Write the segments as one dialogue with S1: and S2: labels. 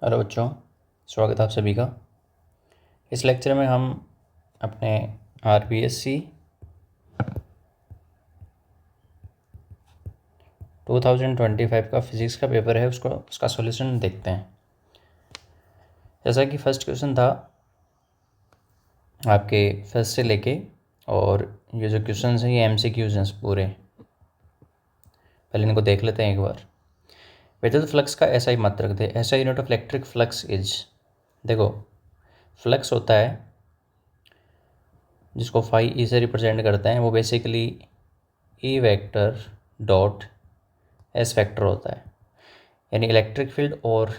S1: Hello बच्चों, स्वागत है आप सभी का। इस लेक्चर में हम अपने RBSc 2025 का फिज़िक्स का पेपर है उसका सॉल्यूशन देखते हैं। जैसा कि फर्स्ट क्वेश्चन था आपके फर्स्ट से लेके, और ये जो क्वेश्चन हैं ये MCQs हैं पूरे। पहले इनको देख लेते हैं एक बार। विद्युत फ्लक्स का SI मत रख दे। SI unit of electric flux is, देखो फ्लक्स होता है जिसको फाई ई से रिप्रेजेंट करते हैं, वो basically E vector dot S vector होता है, यानी इलेक्ट्रिक फील्ड और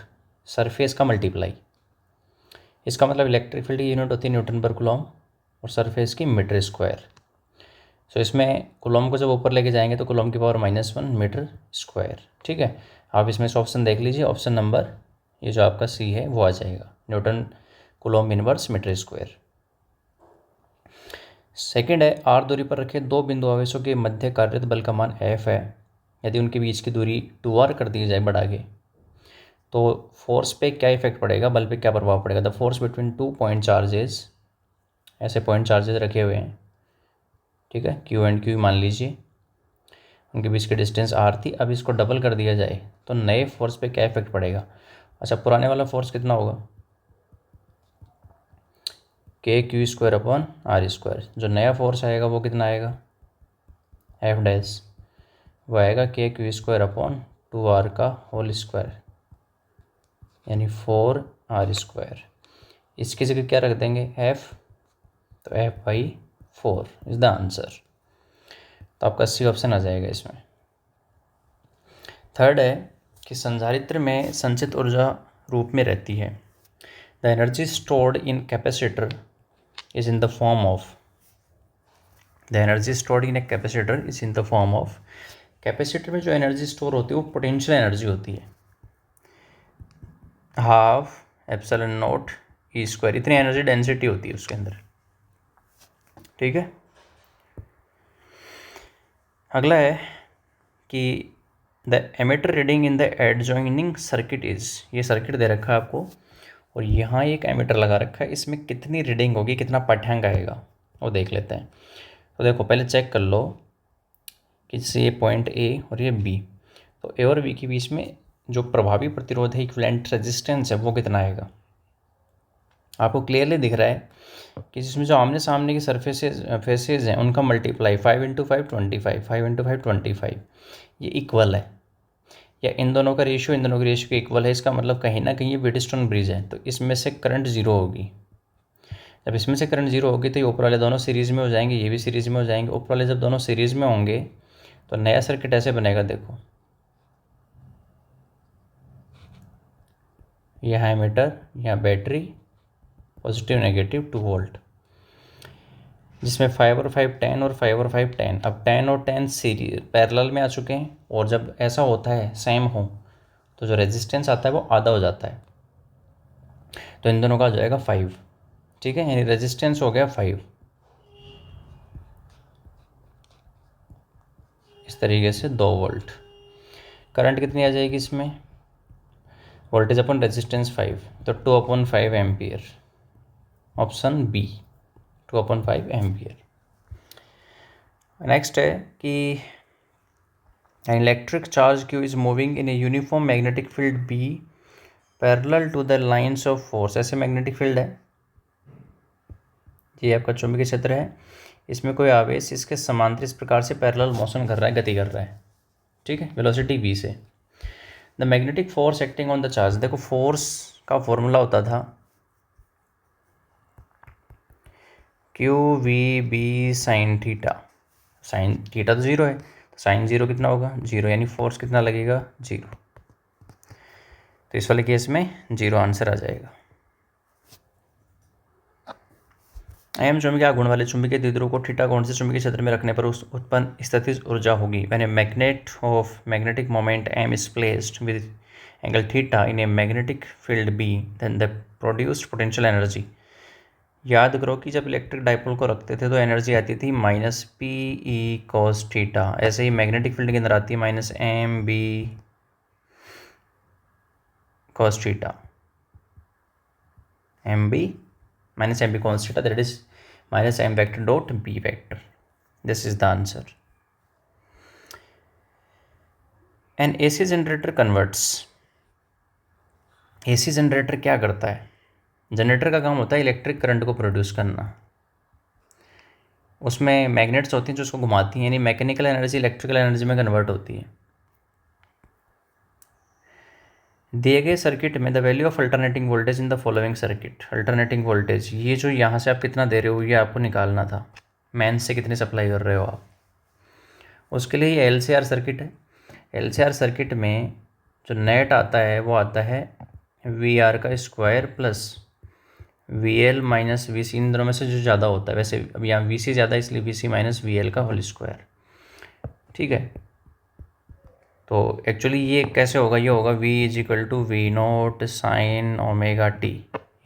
S1: सरफेस का मल्टीप्लाई। इसका मतलब इलेक्ट्रिक फील्ड की यूनिट होती है न्यूटन पर कूलॉम और सरफेस की मीटर स्क्वायर। सो इसमें कूलॉम को जब ऊपर लेके जाएंगे तो कूलॉम की पावर -1 मीटर स्क्वायर। ठीक है, आप इसमें से ऑप्शन देख लीजिए। ऑप्शन नंबर ये जो आपका C है वो आ जाएगा, newton coulomb inverse metre square. Second है, R दूरी पर रखे दो बिंदु आवेशों के मध्य कार्यरत बल का मान F है। यदि उनके बीच की दूरी 2r कर दी जाए बढ़ा के, तो फोर्स पे क्या इफेक्ट पड़ेगा, बल पे क्या प्रभाव पड़ेगा। The force between 2 point charges, ऐसे पॉइंट चार्जेस रखे हुए हैं, ठीक है, Q एंड Q मान लीजिए, उनके बीच की डिस्टेंस R थी। अब इसको डबल कर दिया जाए तो नए फोर्स पे क्या इफेक्ट पड़ेगा। अच्छा, पुराने वाला फोर्स कितना होगा, KQ²/R²। जो नया फोर्स आएगा वो कितना आएगा, F', वो आएगा KQ²/2R का होल स्क्वायर, यानी 4R²। इसकी जगह क्या रख देंगे, F, तो F/4 इज द आंसर। तो आपका C ऑप्शन आ जाएगा इसमें। थर्ड है कि संधारित्र में संचित ऊर्जा रूप में रहती है। The energy stored in capacitor is in the form of, the energy stored in a capacitor is in the form of. Capacitor में जो एनर्जी स्टोर होती है वो पोटेंशियल एनर्जी होती है, 12ε0E²। इतनी एनर्जी डेंसिटी होती है उसके अंदर। ठीक है, अगला है कि the ammeter reading in the adjoining circuit is, ये सर्किट दे रखा है आपको और यहाँ एक एमीटर लगा रखा है, इसमें कितनी रीडिंग होगी, कितना पाठ्यांक आएगा वो देख लेते हैं। तो देखो पहले चेक कर लो कि जैसे ये पॉइंट A और ये B, तो A और B के बीच में जो प्रभावी प्रतिरोध है, इक्विवेलेंट रेजिस्टेंस है, वो कितना आएगा। आपको क्लियरली दिख रहा है कि जिसमें जो आमने सामने की फेसेज हैं उनका मल्टीप्लाई 5 × 5 25, 5 × 5 25, ये इक्वल है, या इन दोनों का रेशियो इन दोनों के रेशियो के इक्वल है। इसका मतलब कहीं ना कहीं ये व्हीटस्टोन ब्रिज है, तो इसमें से करंट जीरो होगी। जब इसमें से करंट जीरो होगी तो ये ऊपर वाले दोनों सीरीज़ में हो जाएंगे, ये भी सीरीज़ में हो जाएंगे। ऊपर वाले जब दोनों सीरीज़ में होंगे तो नया सर्किट ऐसे बनेगा, देखो यहाँ एमीटर, यहाँ बैटरी, पॉजिटिव नेगेटिव 2 वोल्ट, जिसमें 5 और 5 10 और 5 और 5 10। अब 10 और 10 सीरीज पैरेलल में आ चुके हैं, और जब ऐसा होता है सेम हो तो जो रेजिस्टेंस आता है वो आधा हो जाता है, तो इन दोनों का आ जाएगा 5। ठीक है, यानी रेजिस्टेंस हो गया 5। इस तरीके से 2 वोल्ट। करंट कितनी आ जाएगी इसमें, वोल्टेज अपन रेजिस्टेंस 5, तो 2/5 ampere. Option B, 2/5 ampere. Next है कि an electric charge Q is moving in a uniform magnetic field B parallel to the lines of force। ऐसे मैग्नेटिक फील्ड है, ये आपका चुंबकीय क्षेत्र है, इसमें कोई आवेश इसके समांतर इस प्रकार से पैरेलल मोशन कर रहा है, गति कर रहा है। ठीक है, वेलोसिटी v से। The magnetic force acting on the charge, देखो फोर्स का फॉर्मूला होता था QVB sin theta. Sine theta तो जीरो है, तो साइन जीरो कितना होगा, जीरो, यानी फोर्स कितना लगेगा, जीरो। तो इस वाले केस में जीरो आंसर आ जाएगा। एम चुंबकीय आघूर्ण वाले चुंबकीय द्विध्रुव को थीटा कोण से चुंबकीय क्षेत्र में रखने पर उस उत्पन्न स्थितिज ऊर्जा होगी। When a magnet of magnetic moment M is placed with angle theta in a magnetic field B, then the produced potential energy। याद करो कि जब इलेक्ट्रिक डाइपोल को रखते थे तो एनर्जी आती थी -PE cos थीटा। ऐसे ही मैग्नेटिक फील्ड के अंदर आती है -MB cos थीटा। M B minus M B cos theta, that is minus M vector dot B vector. This is the answer. An AC generator converts. AC generator क्या करता है? Generator का काम होता है इलेक्ट्रिक करंट को प्रोड्यूस करना. उसमें मैग्नेट्स होती हैं जो उसको घुमाती हैं, यानी मैकेनिकल एनर्जी इलेक्ट्रिकल एनर्जी में कन्वर्ट होती है. दिए गए सर्किट में the value of alternating voltage in the following circuit. Alternating voltage, ये जो यहाँ से आप कितना दे रहे हो ये आपको निकालना था. मेन से कितनी सप्लाई कर रहे हो आप, उसके लिए ये LCR सर्किट है. LCR सर्किट में जो नेट आता है वो आता है VR का square plus VL minus VC, इन दोनों में से जो ज़्यादा होता है. वैसे अब यहाँ VC ज़्यादा है इसलिए VC माइनस VL का होल स्क्वायर. ठीक है, तो एक्चुअली ये कैसे होगा, ये होगा V is equal to V naught sine omega t.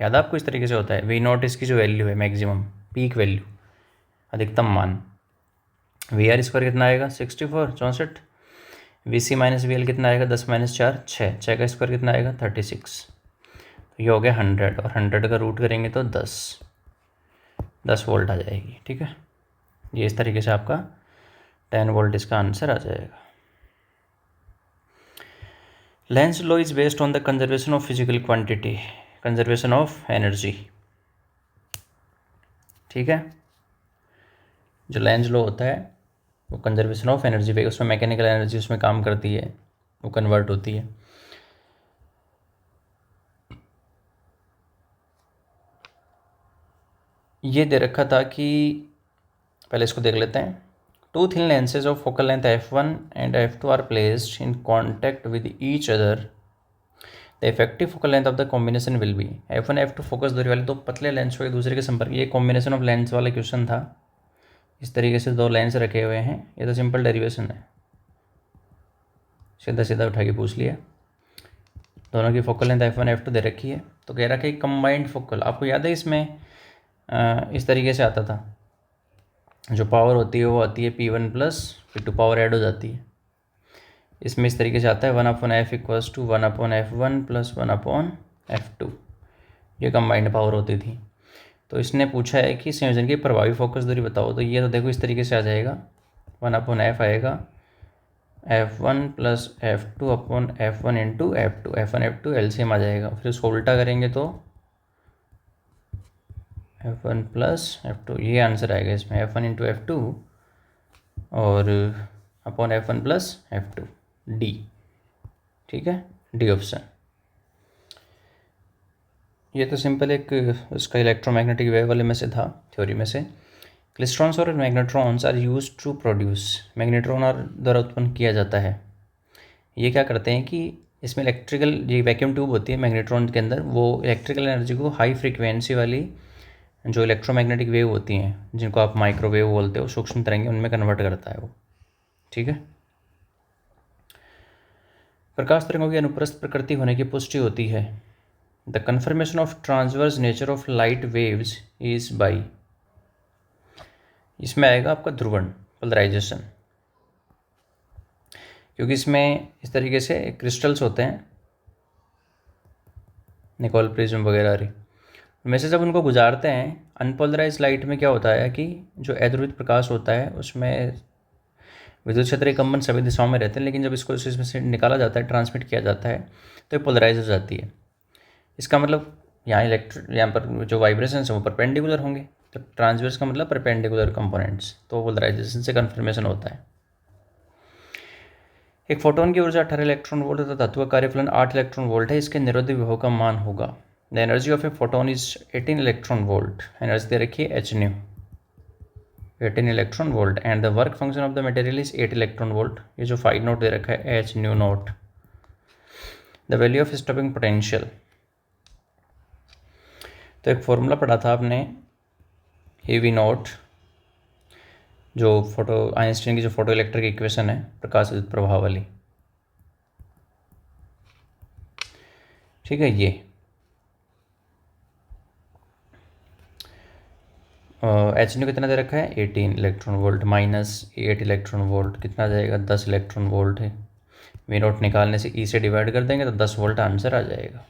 S1: याद है आपको, इस तरीके से होता है. V नॉट इसकी जो वैल्यू है मैक्सिमम पीक वैल्यू, अधिकतम मान. VR स्क्वायर कितना आएगा 64 64. VC माइनस VL कितना आएगा 10 माइनस 4 6. 6 का स्क्वायर कितना आएगा 36. तो ये हो गया 100 और 100 का रूट करेंगे तो 10 वोल्ट आ जाएगी. ठीक है, ये इस तरीके से आपका 10 वोल्ट इसका आंसर आ जाएगा. Lenz law is based on the conservation of physical quantity, conservation of energy. ठीक है, जो लेंज लॉ होता है वो कंजर्वेशन ऑफ एनर्जी पे, उसमें मैकेनिकल एनर्जी उसमें काम करती है, वो कन्वर्ट होती है. ये दे रखा था कि पहले इसको देख लेते हैं. Two thin lenses of focal length F1 and F2 are placed in contact with each other. The effective focal length of the combination will be. F1 F2 focus दूरी वाले दो पतले लेंस को एक दूसरे के संपर्क. ये कॉम्बिनेशन ऑफ लेंस वाला क्वेश्चन था. इस तरीके से दो लेंस रखे हुए हैं, ये तो सिंपल डेरिवेशन है, सीधा सीधा उठा के पूछ लिया. दोनों की फोकल लेंथ F1 F2 दे रखी है. तो कह रहा कि कंबाइंड फोकल, आपको याद है इसमें इस तरीके से आता था, जो पावर होती है वो आती है P1 plus P2, power add हो जाती है. इसमें इस तरीके से आता है 1/F equals to 1/F1 plus 1/F2. ये कंबाइंड पावर होती थी. तो इसने पूछा है कि संयोजन की प्रभावी फोकस दूरी बताओ. तो ये तो देखो इस तरीके से आ जाएगा, 1/F आएगा F1 plus F2/F1 into F2. F1 F2 LCM आ जाएगा. फिर उसको उल्टा करेंगे तो F1 प्लस F2, ये आंसर आएगा इसमें, F1 इंटू F2 और upon F1 plus F2, D. ठीक है, D ऑप्शन. ये तो सिंपल एक उसका इलेक्ट्रोमैग्नेटिक वेव वाले में से था, थ्योरी में से. क्लिस्ट्रॉन्स और magnetrons are use to produce. Magnetron और द्वारा उत्पन्न किया जाता है. ये क्या करते हैं कि इसमें इलेक्ट्रिकल, ये वैक्यूम ट्यूब होती है मैग्नेट्रॉन के अंदर, वो इलेक्ट्रिकल एनर्जी को हाई फ्रीक्वेंसी वाली जो इलेक्ट्रोमैग्नेटिक वेव होती हैं, जिनको आप माइक्रोवेव बोलते हो, सूक्ष्म तरंगें, उनमें कन्वर्ट करता है वो. ठीक है, प्रकाश तरंगों की अनुप्रस्थ प्रकृति होने की पुष्टि होती है. The confirmation of transverse nature of light waves is by. इसमें आएगा आपका ध्रुवण, पोलराइजेशन, क्योंकि इसमें इस तरीके से क्रिस्टल्स होते हैं, निकोल प्रिज्म वगैरह में से जब उनको गुजारते हैं. अनपोलराइज लाइट में क्या होता है कि जो अध्रुवित प्रकाश होता है उसमें विद्युत क्षेत्र कंपन सभी दिशाओं में रहते हैं, लेकिन जब इसको इसमें से निकाला जाता है, ट्रांसमिट किया जाता है, तो ये पोलराइज हो जाती है. इसका मतलब यहाँ पर जो वाइब्रेशन है वो परपेंडिकुलर होंगे. तो ट्रांसवर्स का मतलब परपेंडिकुलर कंपोनेंट्स, तो पोलराइजेशन से कन्फर्मेशन होता है. एक फोटोन की ऊर्जा 18 इलेक्ट्रॉन वोल्ट तथा धातु का कार्यफलन 8 इलेक्ट्रॉन वोल्ट है. इसके निरोधी विभव का मान होगा. The energy of a photon is 18 electron volt. Energy दे रखी है hν, 18 electron volt. And the work function of the material is 8 electron volt. ये जो फाइव नोट दे रखा है hν note. The value of stopping potential. तो एक फॉर्मूला पढ़ा था आपने, AV नोट, जो आइंस्टीन की जो फोटो इलेक्ट्रिक इक्वेशन है प्रकाश विद्युत प्रभाव वाली. ठीक है, ये hν कितना दे रखा है 18 electron volt minus 8 electron volt, कितना आ जाएगा 10 इलेक्ट्रॉन वोल्ट है. V नोट निकालने से E से डिवाइड कर देंगे तो 10 वोल्ट आंसर आ जाएगा.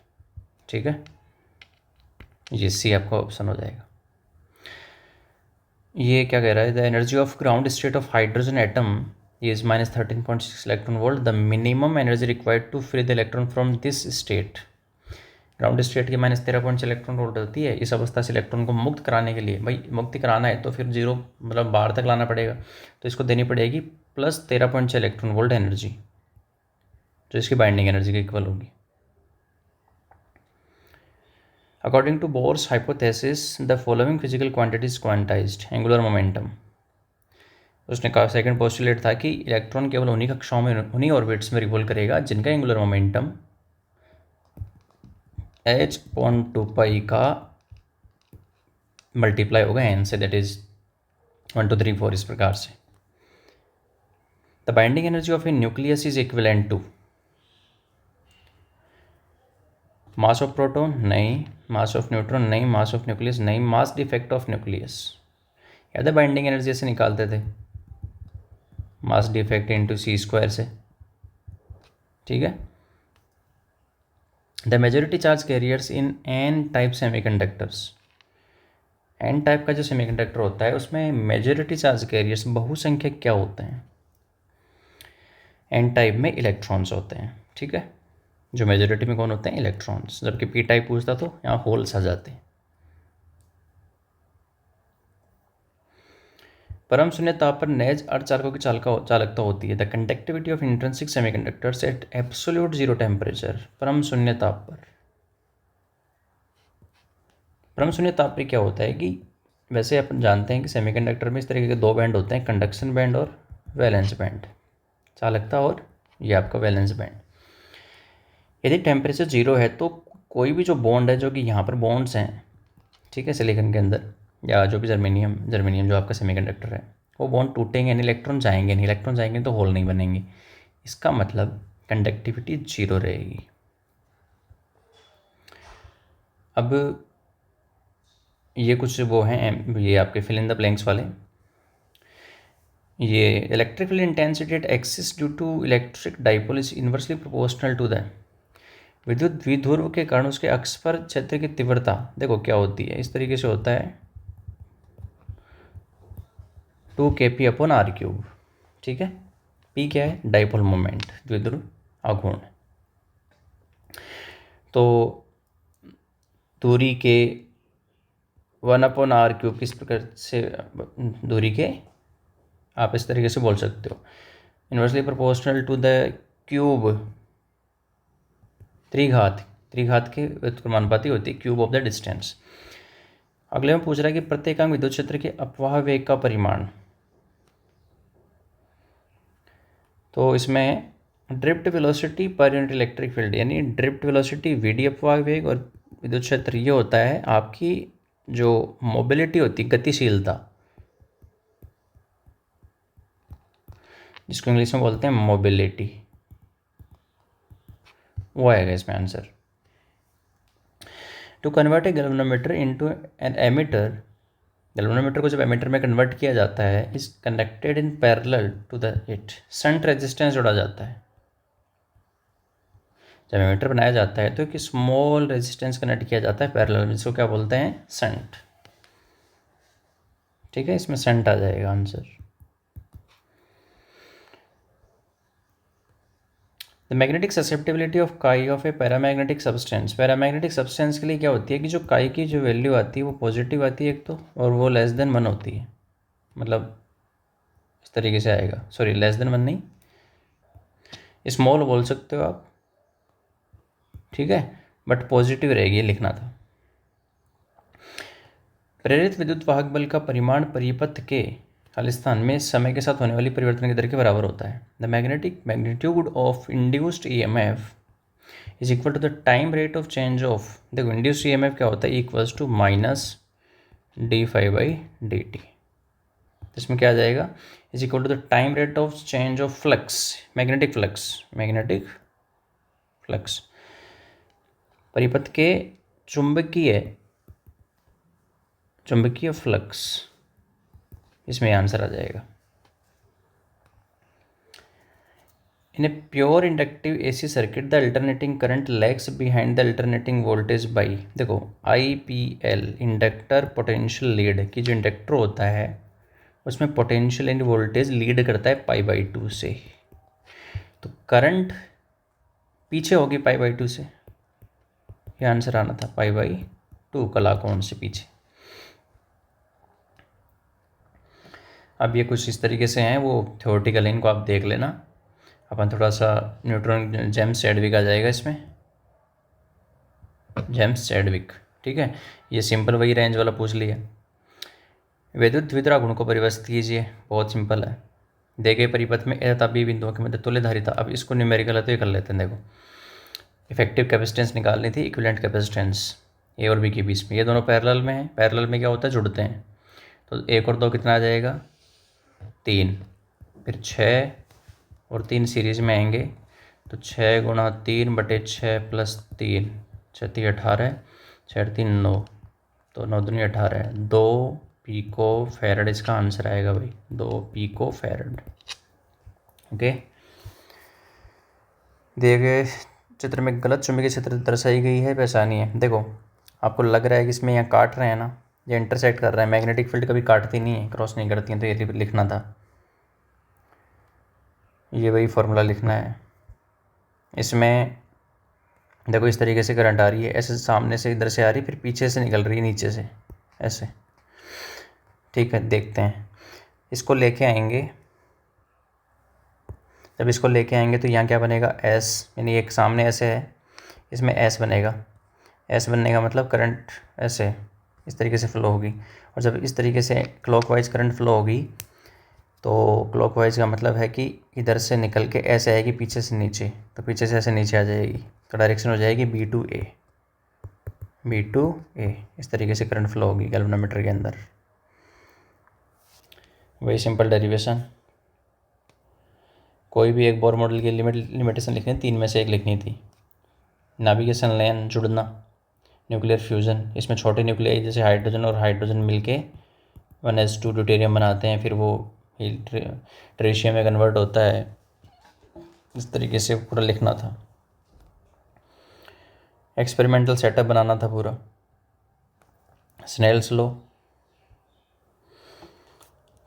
S1: ठीक है, ये सी आपका ऑप्शन हो जाएगा। ये क्या कह रहा है, the energy of ground state of hydrogen atom is -13.6 electron volt, the minimum energy required to free the electron from this state. Ground state की -13.6 इलेक्ट्रॉन वोल्ट होती है। इस अवस्था से इलेक्ट्रॉन को मुक्त कराने के लिए, भाई मुक्ति कराना है तो फिर जीरो मतलब बाहर तक लाना पड़ेगा, तो इसको देनी पड़ेगी +13.6 इलेक्ट्रॉन वोल्ट एनर्जी, जो इसकी बाइंडिंग एनर्जी के इक्वल होगी। According to Bohr's hypothesis the following physical quantities quantized, angular momentum. उसने कहा सेकंड पोस्टुलेट था कि इलेक्ट्रॉन केवल उन्हीं कक्षाओं में, उन्हीं ऑर्बिट्स में रिवॉल्व करेगा जिनका एंगुलर मोमेंटम h/2 का मल्टीप्लाई होगा n से, दैट इज 1 2 3 4 इस प्रकार से। The binding energy of a nucleus is equivalent to mass of proton नहीं, मास ऑफ न्यूट्रॉन नहीं, मास ऑफ न्यूक्लियस नहीं, मास डिफेक्ट ऑफ न्यूक्लियस। याद है बाइंडिंग एनर्जी ऐसे निकालते थे, मास डिफेक्ट इंटू c² से, ठीक है। The majority charge carriers in n type semiconductors, n type का जो सेमीकंडक्टर होता है उसमें मेजोरिटी चार्ज कैरियर्स बहुसंख्यक क्या होते हैं, n टाइप में इलेक्ट्रॉन्स होते हैं, ठीक है। जो मेजोरिटी में कौन होते हैं, इलेक्ट्रॉन्स, जबकि p टाइप पूछता तो यहाँ होल्स आ जाते हैं। परम शून्य ताप पर नैज अर्धचालकों की चालकता होती है। The conductivity of intrinsic semiconductors at absolute zero temperature, परम शून्य ताप पर। परम शून्य ताप पे क्या होता है कि वैसे अपन जानते हैं कि सेमीकंडक्टर में इस तरीके के दो बैंड होते हैं, कंडक्शन बैंड और वैलेंस बैंड, चालकता और ये आपका वैलेंस बैंड। यदि टेम्परेचर जीरो है तो कोई भी जो बॉन्ड है, जो कि यहाँ पर बॉन्ड्स हैं, ठीक है, सिलिकॉन के अंदर या जो भी जर्मेनियम जो आपका सेमीकंडक्टर है, वो बॉन्ड टूटेंगे नहीं, इलेक्ट्रॉन जाएंगे नहीं, इलेक्ट्रॉन जाएंगे तो होल नहीं बनेंगे। इसका मतलब कंडक्टिविटी जीरो रहेगी। अब ये कुछ वो हैं, ये आपके फिल इन द ब्लैंक्स वाले। ये electric field intensity at axis due to electric dipole is inversely proportional to the, विद्युत द्विध्रुव के कारण उसके अक्ष पर क्षेत्र की तीव्रता देखो क्या होती है, इस तरीके से होता है 2kp/r³, ठीक है। p क्या है, डाइपोल मोमेंट, द्विध्रुव आघूर्ण। तो दूरी के 1/r³ इस प्रकार से दूरी के आप इस तरीके से बोल सकते हो, inversely proportional to the cube, त्रिघात के व्युत्क्रमानुपाती होती है क्यूब ऑफ द डिस्टेंस। अगले में पूछ रहा है कि प्रत्येकांक विद्युत क्षेत्र के अपवाह वेग का परिमाण। तो इसमें drift velocity per unit electric field, यानी ड्रिफ्ट वेलोसिटी वीडी अपवाह वेग, और विद्युत क्षेत्र ये होता है आपकी जो मोबिलिटी होती है, गतिशीलता, जिसको इंग्लिश में बोलते हैं मोबिलिटी, वो आएगा इसमें answer. To convert a galvanometer into an ammeter, galvanometer को जब एमीटर में कन्वर्ट किया जाता है, is connected in parallel to the it, shunt resistance जोड़ा जाता है। जब एमीटर बनाया जाता है तो एक स्मॉल रेजिस्टेंस कनेक्ट किया जाता है पैरेलल में, जिसको क्या बोलते हैं, शंट, ठीक है। इसमें शंट आ जाएगा answer. The magnetic susceptibility of chi of a paramagnetic substance, paramagnetic substance के लिए क्या होती है कि जो काई की जो वैल्यू आती है वो पॉजिटिव आती है एक तो, और वो <<1 होती है, मतलब इस तरीके से आएगा, सॉरी <<1 नहीं, स्मॉल बोल सकते हो आप, ठीक है, बट पॉजिटिव रहेगी, ये लिखना था। प्रेरित विद्युत वाहक बल का परिमाण परिपथ के खालिस्तान में समय के साथ होने वाली परिवर्तन की दर के बराबर होता है। The magnetic magnitude of induced EMF is equal to the time rate of change of, देखो इंड्यूस्ड ईएमएफ क्या होता है, इक्वल्स टू -dϕ/dt, इसमें क्या आ जाएगा, is equal to the time rate of change of flux, magnetic flux परिपथ के चुंबकीय फ्लक्स, इसमें आंसर आ जाएगा। In a pure inductive AC circuit the alternating current lags behind the alternating voltage by, देखो IPL इंडक्टर पोटेंशियल लीड की, जो inductor होता है उसमें पोटेंशियल एंड वोल्टेज लीड करता है π/2 से। तो करंट पीछे होगी π/2 से, ये आंसर आना था π/2 कलाकोण से पीछे। अब ये कुछ इस तरीके से हैं, वो थ्योरेटिकल, इनको आप देख लेना। अपन थोड़ा सा न्यूटन जेम्स चैडविक आ जाएगा इसमें, जेम्स चैडविक, ठीक है। ये सिंपल वही रेंज वाला पूछ लिया। विद्युत वितरा गुण को परिवर्तित कीजिए, बहुत सिंपल है। दे गए परिपथ में ए तथा बी बिंदुओं के मध्य तुल्य धारिता, अब इसको न्यूमेरिकल है तो ये कर लेते हैं। देखो इफेक्टिव कैपेसिटेंस निकालनी थी, इक्विवेलेंट कैपेसिटेंस ए और बी के बीच में, ये दोनों पैरेलल में हैं। पैरेलल में क्या होता है, जुड़ते हैं। तो 1 और 2 कितना आ जाएगा, 3, फिर 6 और 3 सीरीज में आएंगे, तो 6 गुणा 3 बटे 6 प्लस 3, 6 3 18, 6 3 9, तो 9 दूनी 18, 2 पिको फैरड इसका आंसर आएगा भाई, 2 पिको फैरड। ओके, दिए गए चित्र में गलत चुंबकीय क्षेत्र दर्शाई गई है, पहचानी है। देखो आपको लग रहा है कि इसमें यहाँ काट रहे हैं ना, ये इंटरसेक्ट कर रहा है। मैग्नेटिक फील्ड कभी काटती नहीं है, क्रॉस नहीं करती हैं, तो ये लिखना था, ये वही फॉर्मूला लिखना है। इसमें देखो इस तरीके से करंट आ रही है, ऐसे सामने से इधर से आ रही, फिर पीछे से निकल रही है नीचे से ऐसे, ठीक है। देखते हैं, इसको लेके आएंगे। जब इसको लेके आएंगे तो यहाँ क्या बनेगा, S, यानी एक सामने ऐसे है, इसमें S बनेगा। S बनने का मतलब करंट ऐसे इस तरीके से फ्लो होगी, और जब इस तरीके से क्लॉकवाइज करंट फ्लो होगी तो क्लॉकवाइज का मतलब है कि इधर से निकल के ऐसे आएगी पीछे से नीचे, तो पीछे से ऐसे नीचे आ जाएगी, तो डायरेक्शन हो जाएगी B to A। इस तरीके से करंट फ्लो होगी गैल्वेनोमीटर के अंदर। वही सिंपल डेरिवेशन। कोई भी एक बोर मॉडल की लिमिटेशन लिखनी, 3 में से एक लिखनी थी। नेविगेशन लेन, जुड़ना, न्यूक्लियर फ्यूज़न, इसमें छोटे न्यूक्लियाई जैसे हाइड्रोजन और हाइड्रोजन मिलके 1s2 ड्यूटेरियम बनाते हैं, फिर वो ट्रिशियम में कन्वर्ट होता है। इस तरीके से पूरा लिखना था, एक्सपेरिमेंटल सेटअप बनाना था पूरा। स्नेल्स लॉ,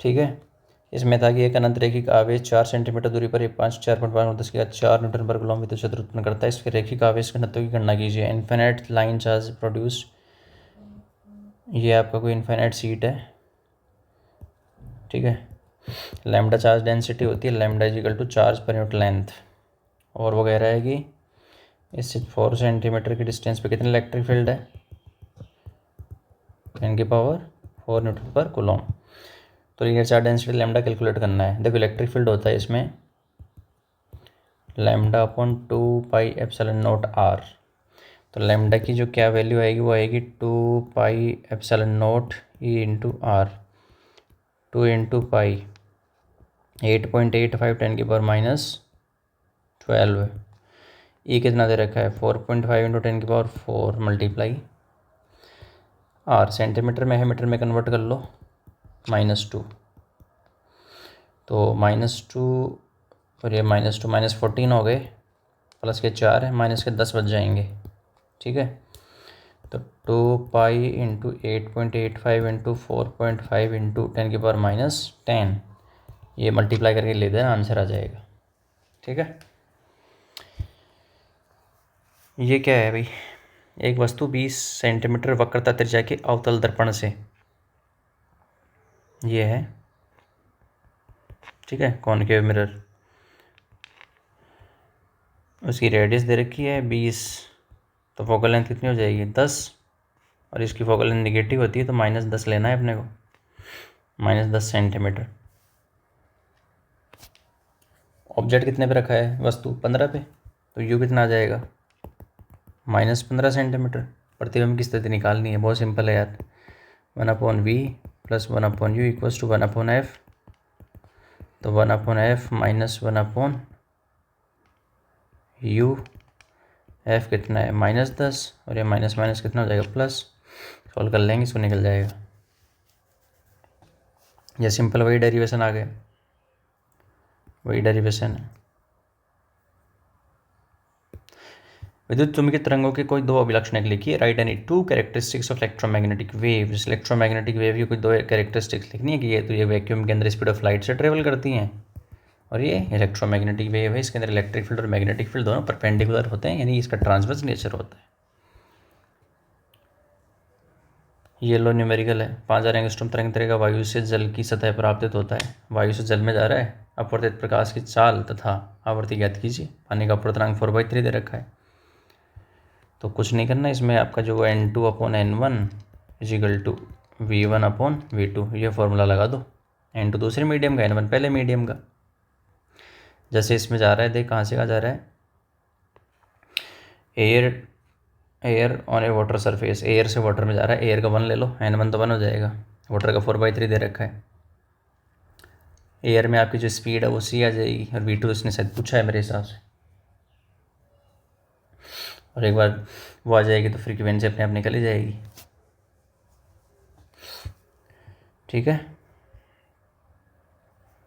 S1: ठीक है। इसमें था कि एक अनंत रेखिक आवेश 4 सेंटीमीटर दूरी पर 4 न्यूटन पर कूलम्ब विद्युत क्षेत्र उत्पन्न करता है। इसके रैखिक आवेश घनत्व की गणना कीजिए। इन्फिनिट लाइन चार्ज प्रोड्यूस, ये आपका कोई इन्फिनिट सीट है, ठीक है। लैम्डा चार्ज डेंसिटी होती है, lambda equal to charge per unit length. और वो कह रहा है कि इससे 4 सेंटीमीटर की डिस्टेंस पे कितने इलेक्ट्रिक फील्ड है, 10⁴ न्यूटन पर कूलम्ब। तो linear charge density lambda calculate करना है। देखो इलेक्ट्रिक फील्ड होता है इसमें लैम्डा अपॉन 2πε0r, तो लैम्डा की जो क्या वैल्यू आएगी वो आएगी 2πε0 E into R, 2 into pi 8.85 10⁻⁻12। E कितना दे रखा है 4.5 इंटू 10⁴ मल्टीप्लाई आर, सेंटीमीटर में है, मीटर में कन्वर्ट कर लो, -2, तो -2 और ये -2 -14 हो गए, प्लस के 4 है, माइनस के 10 बच जाएंगे, ठीक है। तो 2π इंटू 8.85 इंटू 4.5 इंटू 10⁻⁻10, ये मल्टीप्लाई करके ले देना, आंसर आ जाएगा, ठीक है। ये क्या है भाई, एक वस्तु 20 सेंटीमीटर वक्रता त्रिज्या के अवतल दर्पण से, ये है, ठीक है, कॉनकेव मिरर, उसकी रेडियस दे रखी है 20, तो फोकल लेंथ कितनी हो जाएगी 10, और इसकी फोकल लेंथ निगेटिव होती है तो -10 लेना है अपने को, -10 सेंटीमीटर। ऑब्जेक्ट कितने पे रखा है, वस्तु 15 पे, तो यू कितना आ जाएगा -15 सेंटीमीटर। प्रतिबिंब की स्थिति निकालनी है, बहुत सिंपल है यार, 1/v plus 1/u equals to 1/f, तो 1/f माइनस 1/u, f कितना है -10, और ये माइनस माइनस कितना हो जाएगा प्लस, सॉल्व कर लेंगे इसको, निकल जाएगा। ये सिंपल वही डेरिवेशन आ गया, वही डेरिवेशन है। विद्युत चुम्बकीय तरंगों के कोई दो अभिलक्षणिक लिखिए। Right any two characteristics of electromagnetic wave. इस इलेक्ट्रोमैग्नेटिक वेव की कोई दो कैरेक्टरिस्टिक्स लिखनी है कि ये वैक्यूम के अंदर स्पीड ऑफ लाइट से ट्रेवल करती हैं और ये इलेक्ट्रोमैग्नेटिक वेव है, इसके अंदर इलेक्ट्रिक फील्ड और मैग्नेटिक फील्ड दोनों परपेंडिकुलर होते हैं, यानी इसका ट्रांसवर्स नेचर होता है। ये लो न्यूमेरिकल है। 5000 एंगस्ट्रॉम तरंग दैर्घ्य वायु से जल की सतह पर आपतित होता है। वायु से जल में जा रहा है। अपवर्तित प्रकाश की चाल तथा आवृत्ति ज्ञात कीजिए। पानी का अपवर्तनांक 4/3 दे रखा है, तो कुछ नहीं करना। इसमें आपका जो N2/N1 = V1/V2 ये फॉर्मूला लगा दो। N2 दूसरे मीडियम का, N1 पहले मीडियम का। जैसे इसमें जा रहा है, देख कहाँ से कहाँ जा रहा है। Air on A water surface, air से वाटर में जा रहा है। एयर का 1 ले लो, N1 तो 1 हो जाएगा। वाटर का 4/3 दे रखा है। एयर में आपकी जो स्पीड है वो C आ जाएगी, और V2 इसने शायद पूछा है मेरे हिसाब से। और एक बार वो आ जाएगी तो फ्रीक्वेंसी अपने आप निकल ही जाएगी। ठीक है,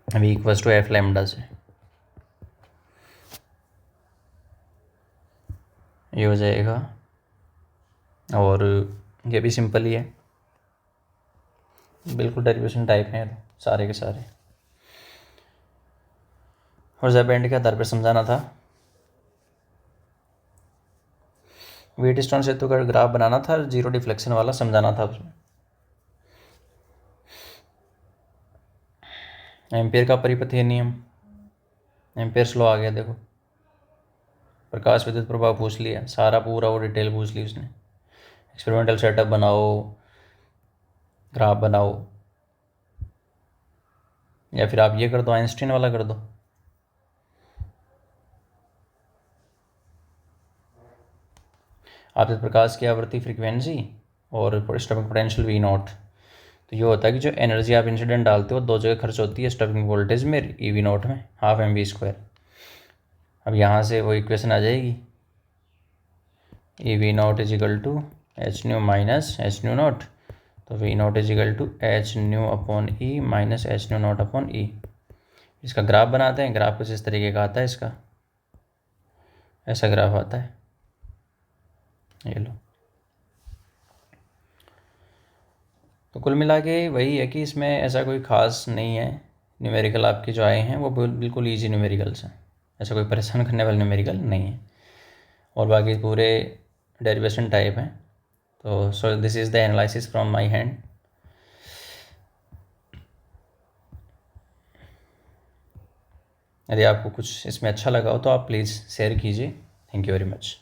S1: V = F लैम्डा से ये हो जाएगा। और ये भी सिंपल ही है, बिल्कुल डेरिवेशन टाइप हैं सारे के सारे। और जब बैंड के आधार पर समझाना था। व्हीटस्टोन सेतु का ग्राफ बनाना था, जीरो डिफ्लेक्शन वाला समझाना था उसमें। एम्पियर का परिपथीय नियम, एम्पियर्स लॉ आ गया। देखो, प्रकाश विद्युत प्रभाव पूछ लिया, सारा पूरा वो डिटेल पूछ ली उसने। एक्सपेरिमेंटल सेटअप बनाओ, ग्राफ बनाओ, या फिर आप ये कर दो, आइंस्टीन वाला कर दो। आपतित प्रकाश की आवृत्ति फ्रीक्वेंसी और स्टॉपिंग पोटेंशियल V0। तो ये होता है कि जो एनर्जी आप इंसिडेंट डालते हो दो जगह खर्च होती है, स्टॉपिंग वोल्टेज में, V0 में, 12mv²। अब यहाँ से वो इक्वेशन आ जाएगी, V0 = hν माइनस hν0। तो V0 = hν/E माइनस hν0/E। इसका ग्राफ बनाते हैं। ग्राफ कुछ इस तरीके का आता है, इसका ऐसा ग्राफ आता है, ये लो। तो कुल मिला के वही है कि इसमें ऐसा कोई ख़ास नहीं है। न्यूमेरिकल आपके जो आए हैं वो बिल्कुल ईजी न्यूमेरिकल्स हैं, ऐसा कोई परेशान करने वाले न्यूमेरिकल नहीं है। और बाकी पूरे डेरिवेशन टाइप हैं। तो so this is the analysis from my hand. यदि आपको कुछ इसमें अच्छा लगा हो तो आप प्लीज़ शेयर कीजिए। Thank you very much.